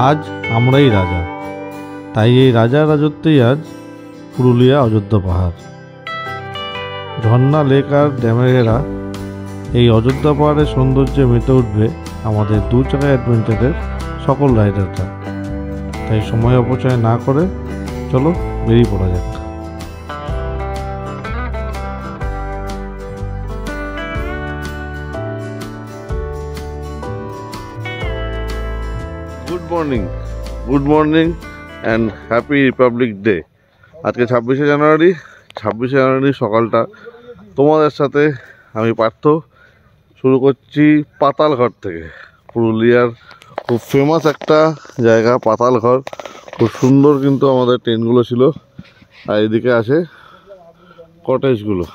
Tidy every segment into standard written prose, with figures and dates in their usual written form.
আজ আমরাই রাজা, তাই এই রাজার রাজত্বেই আজ পুরুলিয়া অযোধ্যা পাহাড়। ঝর্ণা, লেক আর ড্যামে ঘেরা এই অযোধ্যা পাহাড়ের সৌন্দর্যে মেতে উঠবে আমাদের দু চাকা অ্যাডভেঞ্চারের সকল রাইডাররা। তাই সময় অপচয় না করে চলো বেরিয়ে পড়া যাক। Good morning and happy Republic day. আজকে 26শে জানুয়ারি সকালটা তোমাদের সাথে আমি পার্থ শুরু করছি পাতালঘর থেকে। পুরুলিয়ার খুব ফেমাস একটা জায়গা পাতালঘর, খুব সুন্দর কিন্তু আমাদের ট্রেনগুলো ছিল, আর এদিকে আছে কটেজগুলো।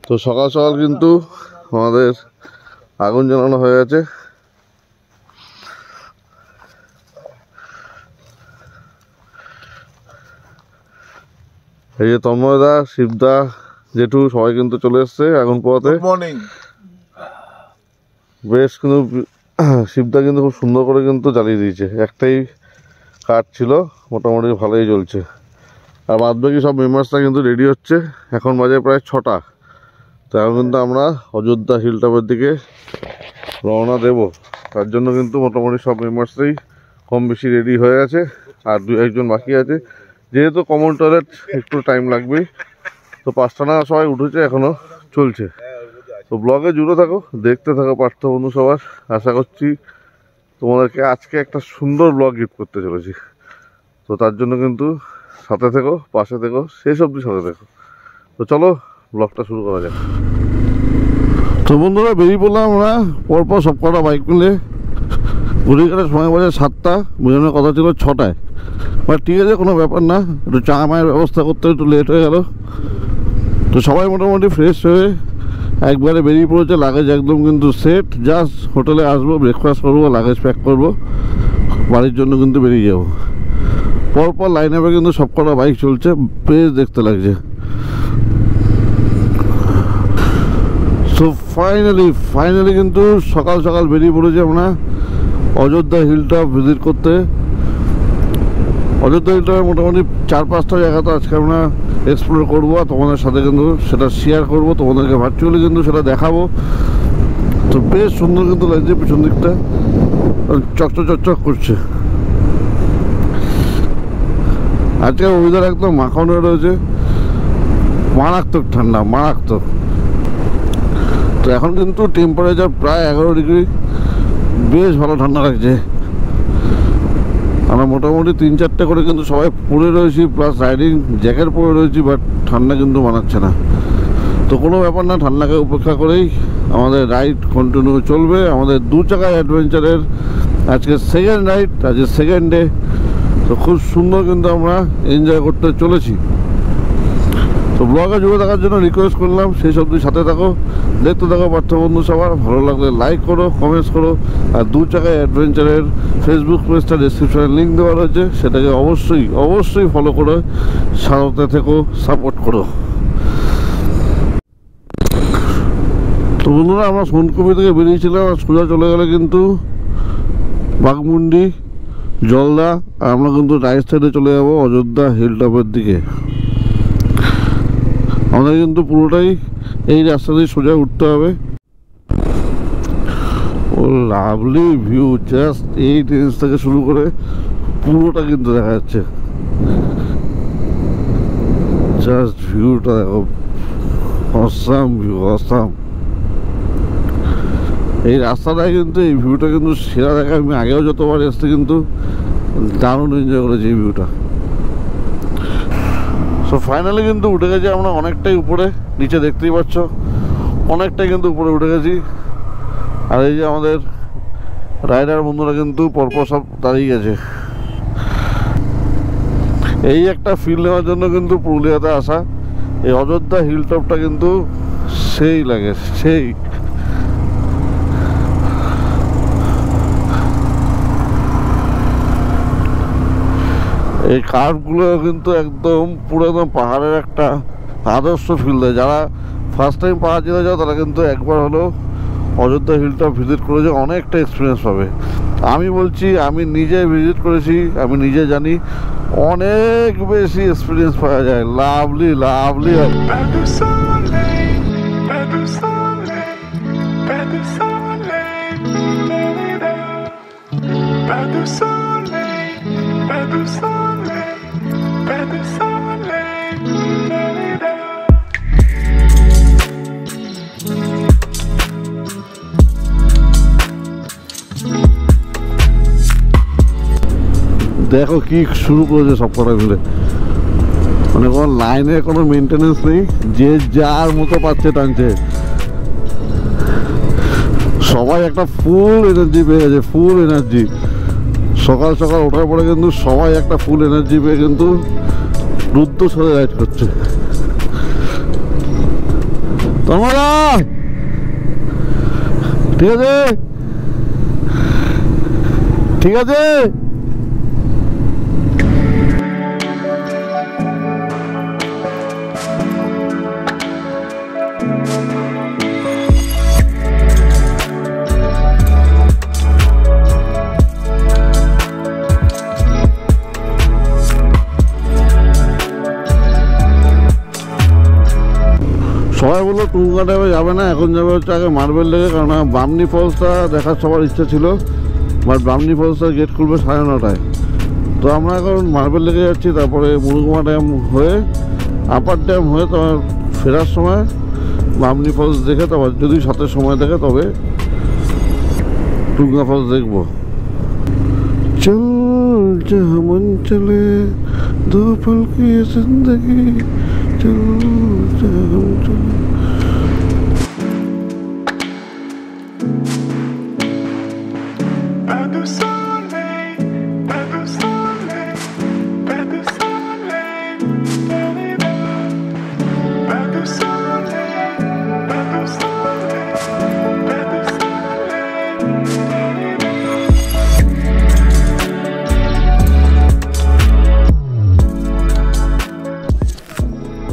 তো সকাল সকাল কিন্তু আমাদের আগুন জ্বালানো হয়ে গেছে। এই যে তন্ময়দা, শিবদা, জেঠু সবাই কিন্তু চলে এসছে আগুন পোয়াতে। বেশ কিন্তু শিবদা কিন্তু খুব সুন্দর করে কিন্তু জ্বালিয়ে দিয়েছে, একটাই কাঠ ছিল, মোটামুটি ভালোই জ্বলছে। আর বাদ বাকি সব মেম্বার্সরা কিন্তু রেডি হচ্ছে। এখন বাজে প্রায় 6টা। তো এখন কিন্তু আমরা অযোধ্যা হিলটপের দিকে রওনা দেব। তার জন্য কিন্তু মোটামুটি সব মেম্বার্সরাই কম বেশি রেডি হয়ে গেছে, আর 2-1জন বাকি আছে। যেহেতু কমন টয়লেট একটু টাইম লাগবেই, তো 5টা না সবাই উঠেছে, এখনও চলছে। তো ব্লগে জুড়ে থাকো, দেখতে থাকো পার্থ বন্ধু সবার। আশা করছি তোমাদেরকে আজকে একটা সুন্দর ব্লগ গিফট করতে চলেছি। তো তার জন্য কিন্তু সাথে থেকো, পাশে থেকো, শেষ অবধি সাথে থেকো। তো চলো ব্লগটা শুরু করা যাক। তো বন্ধুরা বেরিয়ে পড়লাম আমরা পরপর সব কটা বাইক মিলে। ঘুরিঘাটের সময় বাজে 7টা, বোঝানোর কথা ছিল 6টায়। বাট ঠিক আছে, কোনো ব্যাপার না, একটু চা মায়ের ব্যবস্থা করতে একটু লেট হয়ে গেল। তো সবাই মোটামুটি ফ্রেশ হয়ে একবারে বেরিয়ে পড়েছে। লাগেজ একদম কিন্তু সেট, জাস্ট হোটেলে আসবো, ব্রেকফাস্ট করবো, লাগেজ প্যাক করবো, বাড়ির জন্য কিন্তু বেরিয়ে যাবো। পরপর লাইন আপে কিন্তু সব কটা বাইক চলছে, বেশ দেখতে লাগছে। সো ফাইনালি কিন্তু সকাল সকাল বেরিয়ে পড়েছি আমরা অযোধ্যা হিলটপ ভিজিট করতে। অযোধ্যা হিলটপে মোটামুটি 4-5টা জায়গা তো আজকে আমরা এক্সপ্লোর করবো, আর তোমাদের সাথে কিন্তু সেটা শেয়ার করবো, তোমাদেরকে ভার্চুয়ালি কিন্তু সেটা দেখাবো। তো বেশ সুন্দর কিন্তু লাগছে, পিছন দিকটা চকচক করছে। আজকে ওয়েদার একদম মাখন হয়ে রয়েছে, মারাত্মক ঠান্ডা, মারাত্মক। তো এখন কিন্তু টেম্পারেচার প্রায় 11 ডিগ্রি, বেশ ভালো ঠান্ডা লাগছে। আমরা মোটামুটি 3-4টে করে কিন্তু সবাই পরে রয়েছি, প্লাস রাইডিং জ্যাকেট পরে রয়েছি, বাট ঠান্ডা কিন্তু মানাচ্ছে না। তো কোনো ব্যাপার না, ঠান্ডাকে উপেক্ষা করেই আমাদের রাইড কন্টিনিউ চলবে। আমাদের 2 চাকায় অ্যাডভেঞ্চারের আজকে সেকেন্ড রাইড, আজকে সেকেন্ড ডে। তো খুব সুন্দর কিন্তু আমরা এনজয় করতে চলেছি। তো ব্লগে জুড়ে থাকার জন্য রিকোয়েস্ট করলাম, সেই সব সাথে থাকো, দেখতে থাকো পার্থ বন্ধু সবার। ভালো লাগলে লাইক করো, কমেন্টস করো, আর 2 চাকায় অ্যাডভেঞ্চারের ফেসবুক পেজটা ডিসক্রিপশনে লিঙ্ক দেওয়া রয়েছে, সেটাকে অবশ্যই ফলো করে সাথে থেকো, সাপোর্ট করো। তো বন্ধুরা আমরা সোনকুপি থেকে বেরিয়েছিলাম, আর সোজা চলে গেলে কিন্তু বাঘমুন্ডি, জলদা, আর আমরা কিন্তু রাইট সাইডে চলে যাবো অযোধ্যা হিলটপের দিকে। আমাদের কিন্তু পুরোটাই এই রাস্তা দিয়ে সোজা উঠতে হবে। ও লাভলি ভিউ, জাস্ট এই ট্রেন থেকে শুরু করে পুরোটা কিন্তু দেখা যাচ্ছে। জাস্ট ভিউটা দেখো, অসাম ভিউ, অসাম। এই রাস্তাটায় কিন্তু এই ভিউটা কিন্তু সেরা দেখা। আমি আগেও যতবার এসছি কিন্তু দারুণ এনজয় করেছি এই ভিউটা। সো ফাইনালি কিন্তু উঠে গেছি আমরা অনেকটাই উপরে, নিচে দেখতেই পাচ্ছ অনেকটাই কিন্তু উপরে উঠে গেছি। আর এই যে আমাদের রাইডার বন্ধুরা কিন্তু পরপর সব দাঁড়িয়ে গেছে। এই একটা ফিল নেওয়ার জন্য কিন্তু পুরুলিয়াতে আসা। এই অযোধ্যা হিলটপটা কিন্তু সেই লাগে, সেই। এই কার্ভগুলো কিন্তু একদম পুরো একদম পাহাড়ের একটা আদর্শ ফিল দেয়। যারা ফার্স্ট টাইম পাহাড় যেতে যাও তারা কিন্তু একবার হলেও অযোধ্যা হিলটা ভিজিট করেছে অনেকটা এক্সপিরিয়েন্স পাবে। আমি বলছি, আমি নিজে ভিজিট করেছি, আমি নিজে জানি অনেক বেশি এক্সপিরিয়েন্স পাওয়া যায়। Lovely lovely. দেখো কি শুরু করেছে সব কটা মিলে, মানে কোনো লাইনে কোনো মেনটেনেন্স নেই, যে যার মতো পাচ্ছে টানছে। সবাই একটা ফুল এনার্জি পেয়ে গেছে, ফুল এনার্জি। সকাল সকাল ওঠার পরে কিন্তু সবাই একটা ফুল এনার্জি পেয়ে কিন্তু রুদ্ধশ্বাসে রাইড করছে। তোমরা ঠিক আছে, ঠিক আছে। সবাই বললো টুঙ্গা ড্যামে যাবে না, এখন যাবে হচ্ছে আগে মার্বেল লেকে, কারণ বামনি ফলসটা দেখার সবার ইচ্ছা ছিল, বাট বামনি ফলসটা গেট খুলবে 9:30টায়। তো আমরা এখন মার্বেল লেকে যাচ্ছি, তারপরে মুরুগুমা ড্যাম হয়ে আপার ড্যাম হয়ে তোমার ফেরার সময় বামনি ফলস দেখে, তারপর যদি সাথে সময় দেখে তবে টুঙ্গা ফলস দেখবো। চল जहाँ मन चले दो पल की जिंदगी चल जहाँ हम चले।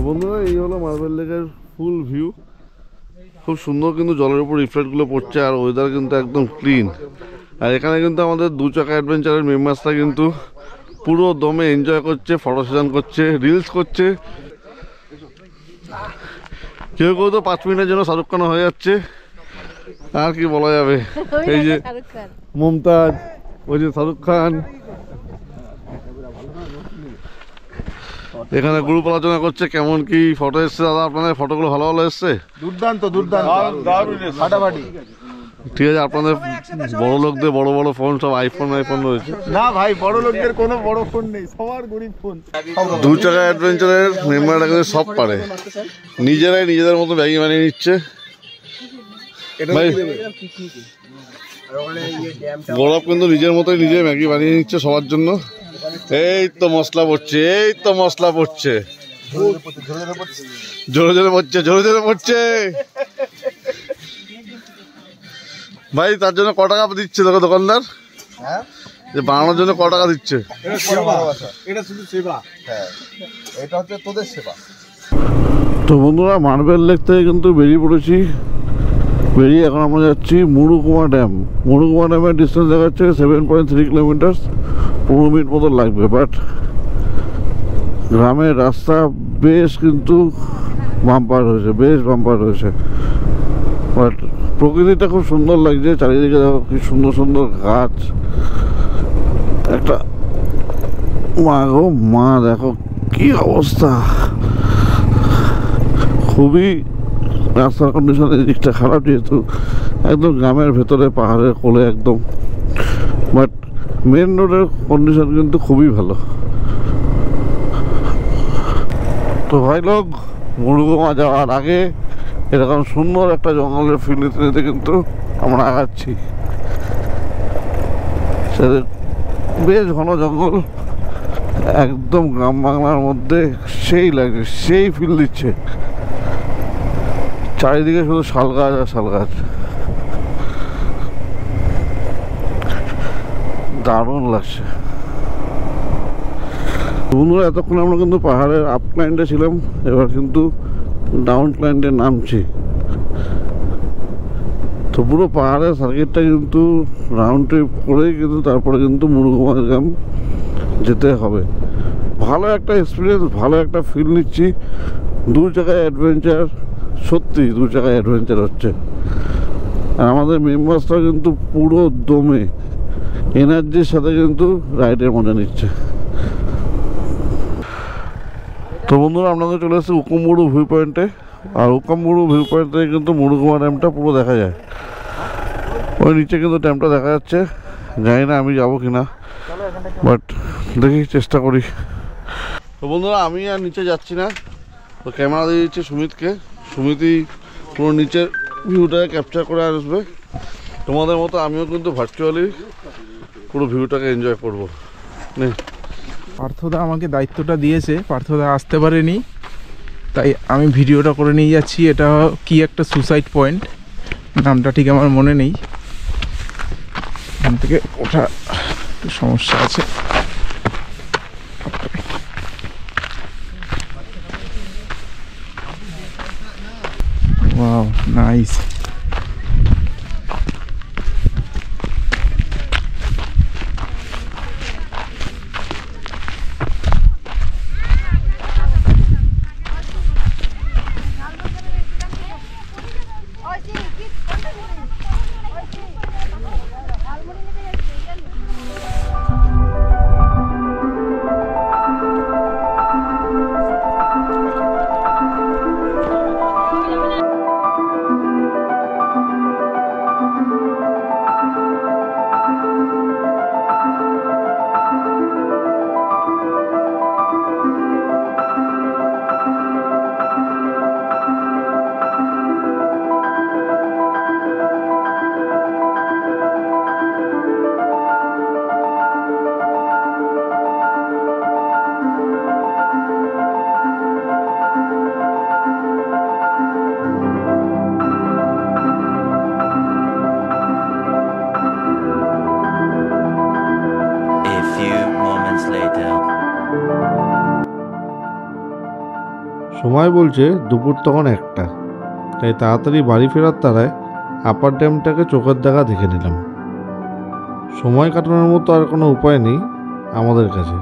বন্ধুরা, এই হলো মার্বেল লেকের ফুল ভিউ। খুব সুন্দর কিন্তু জলের উপর রিফ্লেক্টগুলো পড়ছে, আর ওয়েদার কিন্তু একদম ক্লিন। আর এখানে কিন্তু আমাদের 2 চাকা অ্যাডভেঞ্চারের মেম্বার্সরা কিন্তু পুরো দমে এনজয় করছে, ফটো সেশন করছে, রিলস করছে। কেউ কেউ তো 5 মিনিটের জন্য শাহরুখ খান হয়ে যাচ্ছে। আর কি বলা যাবে, এই যে মুমতাজ, ওই যে শাহরুখ খান। এখানে গ্রুপ আলোচনা করছে কেমন কি ফটো এসছে। দাদা, আপনাদের ফটোগুলো ভালো ভালো এসছে? দুর্দান্ত দুর্দান্ত, ফাটাফাটি। ঠিক আছে, আপনাদের বড় লোকদের বড় বড় ফোন, সব আইফোন রয়েছে। না ভাই, বড় লোকদের কোনো বড় ফোন নেই, সবার গরিব ফোন। 2 চাকা অ্যাডভেঞ্চারের মেম্বাররা কিন্তু সব পারে, নিজেরাই নিজেদের মতো ব্যাগি বানিয়ে নিচ্ছে। ভাই গৌরব কিন্তু নিজের মতোই নিজে ম্যাগি বানিয়ে নিচ্ছে সবার জন্য। এই তো মশলা পড়ছে, এই তো মশলা পড়ছে, জোরে জোরে পড়ছে, জোরে জোরে পড়ছে। ভাই তার জন্য ক টাকা দিচ্ছে তোকে দোকানদার? যে বানানোর জন্য ক টাকা দিচ্ছে? তো বন্ধুরা, মার্বেল লেক থেকে কিন্তু বেরিয়ে পড়েছি। বেরিয়ে এখন আমরা যাচ্ছি মুরুগুমা ড্যাম। মুরুগুমা ড্যামের ডিস্টেন্স দেখাচ্ছে 7.3 কিলোমিটার, 15 মিনিট মতো লাগবে। বাট গ্রামের রাস্তা বেশ কিন্তু বাম্পার হয়েছে, বেশ বাম্পার হয়েছে। বাট প্রকৃতিটা খুব সুন্দর লাগছে, চারিদিকে দেখো কি সুন্দর সুন্দর গাছ। একটা মা গো মা, দেখো কি অবস্থা, খুবই রাস্তার কন্ডিশন এই দিকটা খারাপ, যেহেতু একদম গ্রামের ভেতরে পাহাড়ের কোলে একদম। বাট মেন রোডের কন্ডিশন কিন্তু খুবই ভালো। তো ভাই লোক, মুরুগুমা যাওয়ার আগে এরকম সুন্দর একটা জঙ্গলের ফিল নিতে নিতে কিন্তু আমরা আগাচ্ছি। বেশ ঘন জঙ্গল, একদম গ্রাম বাংলার মধ্যে সেই লাগছে, সেই ফিল দিচ্ছে। চারিদিকে শুধু শাল গাছ আর শাল গাছ, দারুণ লাগছে। বন্ধুরা, এতক্ষণ আমরা কিন্তু পাহাড়ের আপ ক্লাইন্টে ছিলাম, এবার কিন্তু ডাউন ক্লাইন্টে নামছি। তো পুরো পাহাড়ের সার্কিটটা কিন্তু রাউন্ড ট্রিপ করেই কিন্তু তারপরে কিন্তু মুরুগুমা গ্রাম যেতে হবে। ভালো একটা এক্সপিরিয়েন্স, ভালো একটা ফিল নিচ্ছি। দু জায়গায় অ্যাডভেঞ্চার, সত্যি দু জায়গায় অ্যাডভেঞ্চার হচ্ছে। আর আমাদের মেম্বার্সরা কিন্তু পুরো দমে এনার্জির সাথে কিন্তু রাইডের মজা নিচ্ছে। তো বন্ধুরা, আপনাদের চলে এসেছে উকুমবুরু ভিউ পয়েন্টে। আর উকুমবুরু ভিউ পয়েন্ট থেকে কিন্তু মুরুগুমা ড্যামটা পুরো দেখা যায়। ওই নিচে কিন্তু ড্যামটা দেখা যাচ্ছে। জানি না আমি যাবো কিনা, বাট দেখি, চেষ্টা করি। তো বন্ধুরা, আমি আর নিচে যাচ্ছি না, তো ক্যামেরা দিয়ে দিচ্ছি সুমিতকে। সুমিতই পুরো নিচের ভিউটাকে ক্যাপচার করে আসবে। তোমাদের মতো আমিও কিন্তু ভার্চুয়ালি পুরো ভিউটাকে এনজয় করবো। নে, পার্থদা আমাকে দায়িত্বটা দিয়েছে, পার্থদা আসতে পারেনি, তাই আমি ভিডিওটা করে নিয়ে যাচ্ছি। এটা কি একটা সুসাইড পয়েন্ট, নামটা ঠিক আমার মনে নেই। এখান থেকে ওঠা একটু সমস্যা আছে। Wow, nice. সময় বলছে দুপুর তখন 1টা, তাই তাড়াতাড়ি বাড়ি ফেরার তারায় আপার ড্যামটাকে চোখের দেখা দেখে নিলাম। সময় কাটানোর মতো আর কোনো উপায় নেই আমাদের কাছে,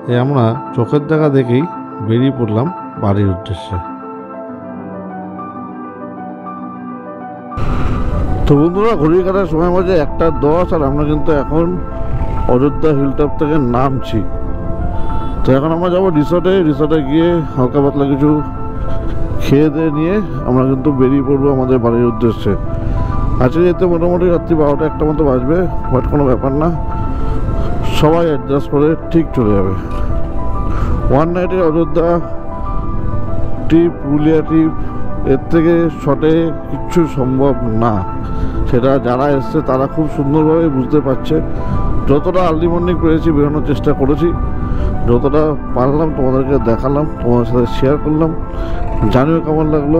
তাই আমরা চোখের দেখা দেখেই বেরিয়ে পড়লাম বাড়ির উদ্দেশ্যে। তো বন্ধুরা, ঘড়ির কাটার সময় বাজে 1:10, আর আমরা কিন্তু এখন অযোধ্যা হিলটপ থেকে নামছি। তো এখন আমরা যাবো রিসর্টে গিয়ে হালকা পাতলা কিছু খেয়ে দিয়ে নিয়ে আমরা কিন্তু বেরিয়ে পড়বো আমাদের বাড়ির উদ্দেশ্যে। আজকে যেতে মোটামুটি রাত্রি 12টা-1টা মতো বাজবে, বাট কোনো ব্যাপার না, সবাই অ্যাডজাস্ট করে ঠিক চলে যাবে। ওয়ান নাইটের অযোধ্যা ট্রিপ, পুরুলিয়া ট্রিপ, এর থেকে শর্টে কিচ্ছু সম্ভব না। সেটা যারা এসছে তারা খুব সুন্দরভাবে বুঝতে পারছে। যতটা আর্লি মর্নিং পেরেছি বেরোনোর চেষ্টা করেছি, যতটা পারলাম তোমাদেরকে দেখালাম, তোমাদের সাথে শেয়ার করলাম। জানিও কেমন লাগলো।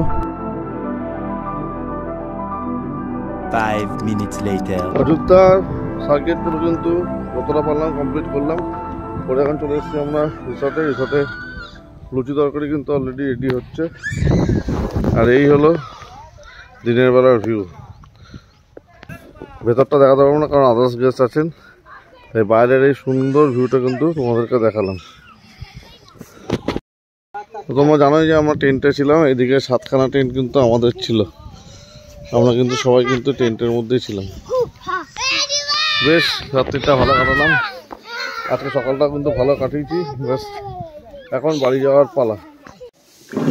5 minutes later. অযোধ্যার সার্কিটগুলো কিন্তু যতটা পারলাম কমপ্লিট করলাম। পরে এখন চলে এসেছি আমরা রিসর্টে। লুচি তরকারি কিন্তু অলরেডি রেডি হচ্ছে। আর এই হলো দিনের বেলার ভিউ। ভেতরটা দেখাতে পারবো না কারণ আদার্স গেস্ট আছেন, তাই বাইরের এই সুন্দর ভিউটা কিন্তু তোমাদেরকে দেখালাম। তোমরা জানোই যে আমরা টেন্টে ছিলাম, এদিকে 7খানা টেন্ট কিন্তু আমাদের ছিল। আমরা কিন্তু সবাই কিন্তু টেন্টের মধ্যেই ছিলাম। বেশ রাত্রিটা ভালো কাটালাম, আজকে সকালটা কিন্তু ভালো কাটিয়েছি। বেশ এখন বাড়ি যাওয়ার পালা।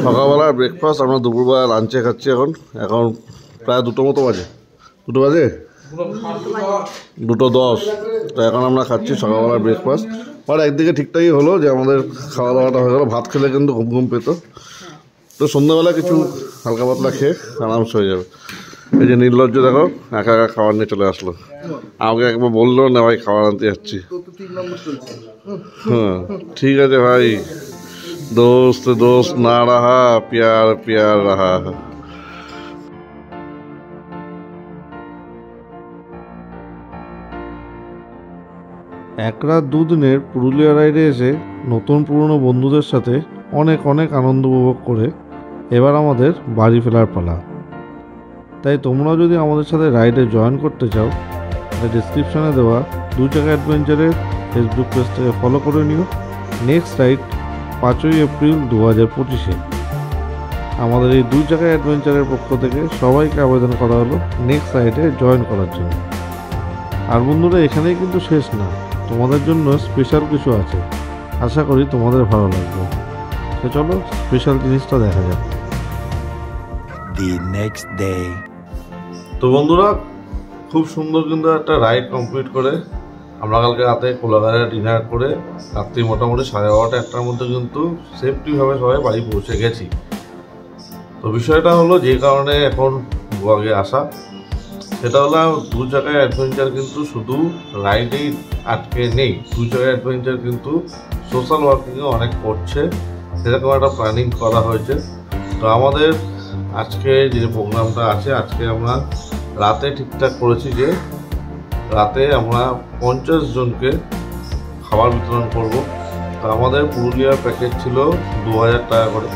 সকালবেলার ব্রেকফাস্ট আমরা দুপুরবেলা লাঞ্চে খাচ্ছি। এখন প্রায় 2টো মতো বাজে। 2টো বাজে 2:10। তো এখন আমরা খাচ্ছি সকালবেলার ব্রেকফাস্ট। আর একদিকে ঠিকঠাকই হলো যে আমাদের খাওয়া দাওয়াটা হয়ে গেলো। ভাত খেলে কিন্তু ঘুম পেত, তো সন্ধ্যাবেলা কিছু হালকা পাতলা খেয়ে আরামসে হয়ে যাবে। এই যে নির্লজ্জ দেখো, একা খাবার নিয়ে চলে আসলো। আমাকে একবার বললো না ভাই খাবার আনতে যাচ্ছি। হ্যাঁ ঠিক আছে ভাই, दोस्त दोस्त ना रहा, प्यार प्यार रहा। এক রাত দুদিনের পুরুলিয়া রাইডে এসে নতুন পুরনো বন্ধুদের সাথে অনেক আনন্দ উপভোগ করে এবার আমাদের বাড়ি ফেরার পালা। তাই তোমরাও যদি আমাদের সাথে রাইডে জয়েন করতে চাও তাহলে ডিসক্রিপশানে দেওয়া 2 চাকা অ্যাডভেঞ্চারের ফেসবুক পেজটাকে ফলো করে নিও। নেক্সট রাইড 5ই এপ্রিল 2025-এ। আমাদের এই 2 চাকা অ্যাডভেঞ্চারের পক্ষ থেকে সবাইকে আবেদন করা হলো নেক্সট রাইডে জয়েন করার জন্য। আর বন্ধুরা, এখানেই কিন্তু শেষ না, তোমাদের জন্য স্পেশাল কিছু আছে, আশা করি তোমাদের ভালো লাগবে। তো চলো স্পেশাল জিনিসটা দেখা যাক। The next day. তো বন্ধুরা, খুব সুন্দর কিন্তু একটা রাইড কমপ্লিট করে আমরা কালকে রাতে কোলাঘাটে ডিনার করে রাত্রি মোটামুটি 12:30 1টার মধ্যে কিন্তু সেফটিভাবে সবাই বাড়ি পৌঁছে গেছি। তো বিষয়টা হলো যে কারণে এখন গোয়াগে আসা, সেটা হলো 2 চাকায় অ্যাডভেঞ্চার কিন্তু শুধু রাইডেই আটকে নেই। 2 চাকায় অ্যাডভেঞ্চার কিন্তু সোশ্যাল ওয়ার্কিংও অনেক করছে, সেরকম একটা প্ল্যানিং করা হয়েছে। তো আমাদের আজকে যে প্রোগ্রামটা আছে, আজকে আমরা রাতে ঠিকঠাক করেছি যে রাতে আমরা 50 জনকে খাবার বিতরণ করব। তো আমাদের পুরুলিয়ার প্যাকেজ ছিল 2000 টাকা করে,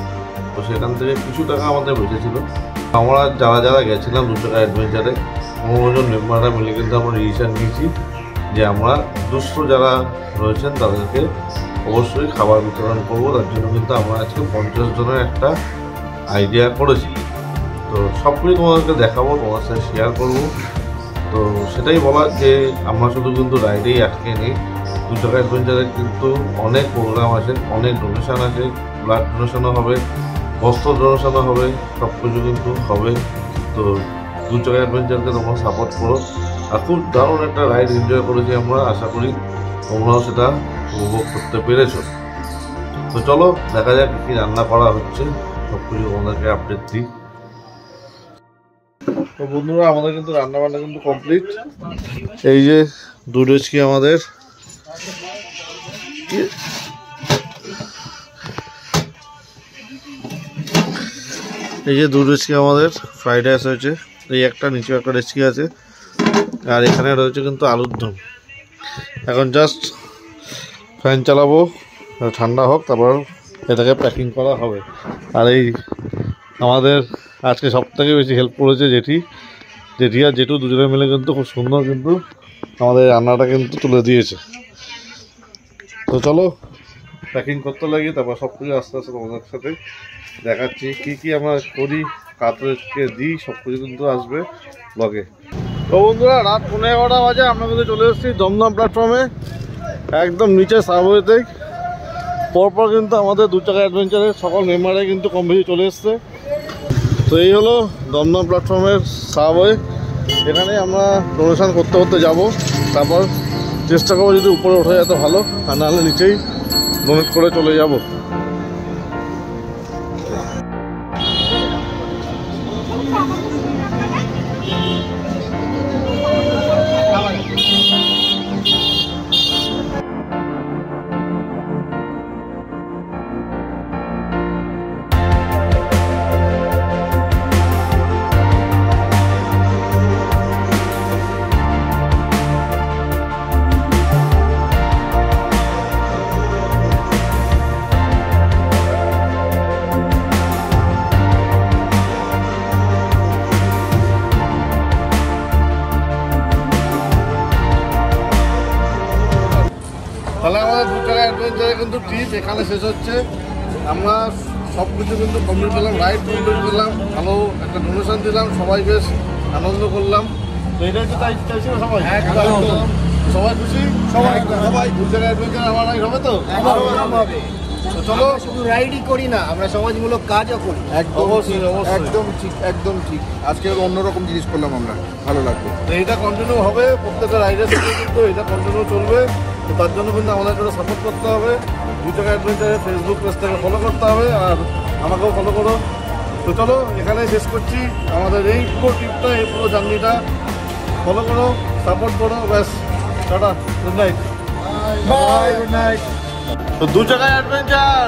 তো সেখান থেকে কিছু টাকা আমাদের বেঁচেছিল। আমরা যারা যারা গেছিলাম 2 চাকা অ্যাডভেঞ্চারে 15 জন মেম্বাররা মিলে কিন্তু আমরা ডিসিশন নিয়েছি যে আমরা দুস্থ যারা রয়েছেন তাদেরকে অবশ্যই খাবার বিতরণ করবো। তার জন্য কিন্তু আমরা আজকে 50 জনের একটা আইডিয়া করেছি। তো সব কিছু তোমাদেরকে দেখাবো, তোমার সাথে শেয়ার করবো। তো সেটাই বলার যে আমরা শুধু কিন্তু রাইডেই আটকে নেই, 2 চাকা অ্যাডভেঞ্চারে কিন্তু অনেক প্রোগ্রাম আছে, অনেক ডোনেশান আছে, ব্লাড ডোনেশনও হবে, বস্ত্র ডোনেশনও হবে, সব কিছু কিন্তু হবে। তো 2 চাকা অ্যাডভেঞ্চারকে তোমরা সাপোর্ট করো। আর খুব দারুণ একটা রাইড এনজয় করেছি আমরা, আশা করি তোমরাও সেটা উপভোগ করতে পেরেছো। তো চলো দেখা যাক কী রান্না করা হচ্ছে, সব কিছু তোমাদেরকে আপডেট দিই। তো বন্ধুরা, আমাদের কিন্তু রান্না বান্না কিন্তু কমপ্লিট। এই যে দুধ রেচকি আমাদের, এই যে দুধ রেচকি আমাদের ফ্রাইড রাইস হয়েছে, এই একটা নিচে একটা রেচকি আছে, আর এখানে রয়েছে কিন্তু আলুর দম। এখন জাস্ট ফ্যান চালাবো, ঠান্ডা হোক, তারপর এটাকে প্যাকিং করা হবে। আর এই আমাদের আজকে সবথেকে বেশি হেল্প করেছে জেঠি আর জেঠু, দুজনে মিলে কিন্তু খুব সুন্দর কিন্তু আমাদের রান্নাটা কিন্তু তুলে দিয়েছে। তো চলো প্যাকিং করতে লাগি, তারপর সব কিছু আস্তে আস্তে তোমাদের সাথে দেখাচ্ছি কী কী আমরা করি, কাতরকে দিই, সব কিছু কিন্তু আসবে ব্লগে। তো বন্ধুরা, রাত 11:30 বাজে, আমরা কিন্তু চলে এসেছি দমদম প্ল্যাটফর্মে, একদম নিচে সাবওয়েতেই। পরপর কিন্তু আমাদের 2 চাকা অ্যাডভেঞ্চারের সকল মেম্বাররাই কিন্তু কম বেশি চলে এসছে। তো এই হলো দমদম প্ল্যাটফর্মের সাবওয়ে, এখানে আমরা ডোনেশন করতে করতে যাব, তারপর চেষ্টা করবো যদি উপরে ওঠা যেত ভালো, আর নাহলে নিচেই ডোনেট করে চলে যাব। তাহলে আমাদের 2 চাকা অ্যাডভেঞ্চারে কিন্তু ট্রিপ এখানে শেষ হচ্ছে। আমরা সব কিছু কিন্তু কমপ্লিট করলাম, রাইড কমপ্লিট করলাম, ভালো একটা ডোনেশন দিলাম, সবাই বেশ আনন্দ করলাম। তো এটা হচ্ছে তাই চাইছিল সবাই, সবাই খুশি, সবাই 2 চাকা অ্যাডভেঞ্চার আমার রাইড হবে। তো তো চলো, শুধু রাইডই করি না, আমরা সমাজমূলক কাজও করি। অবশ্যই অবশ্যই, একদম ঠিক, একদম ঠিক। আজকে অন্যরকম জিনিস করলাম আমরা, ভালো লাগবে। তো এটা কন্টিনিউ হবে, প্রত্যেকটা রাইডের সাথে কিন্তু এটা কন্টিনিউ চলবে। তো তার জন্য কিন্তু আমাদের একটা সাপোর্ট করতে হবে, 2 চাকা অ্যাডভেঞ্চারের ফেসবুক পেজটাকে ফলো করতে হবে, আর আমাকেও ফলো করো। তো চলো এখানেই শেষ করছি আমাদের এই পুরো ট্রিপটা, এই পুরো জার্নিটা। ফলো করো, সাপোর্ট করো, ব্যাস, tata, good night, bye, good night. তো 2 চাকা অ্যাডভেঞ্চার।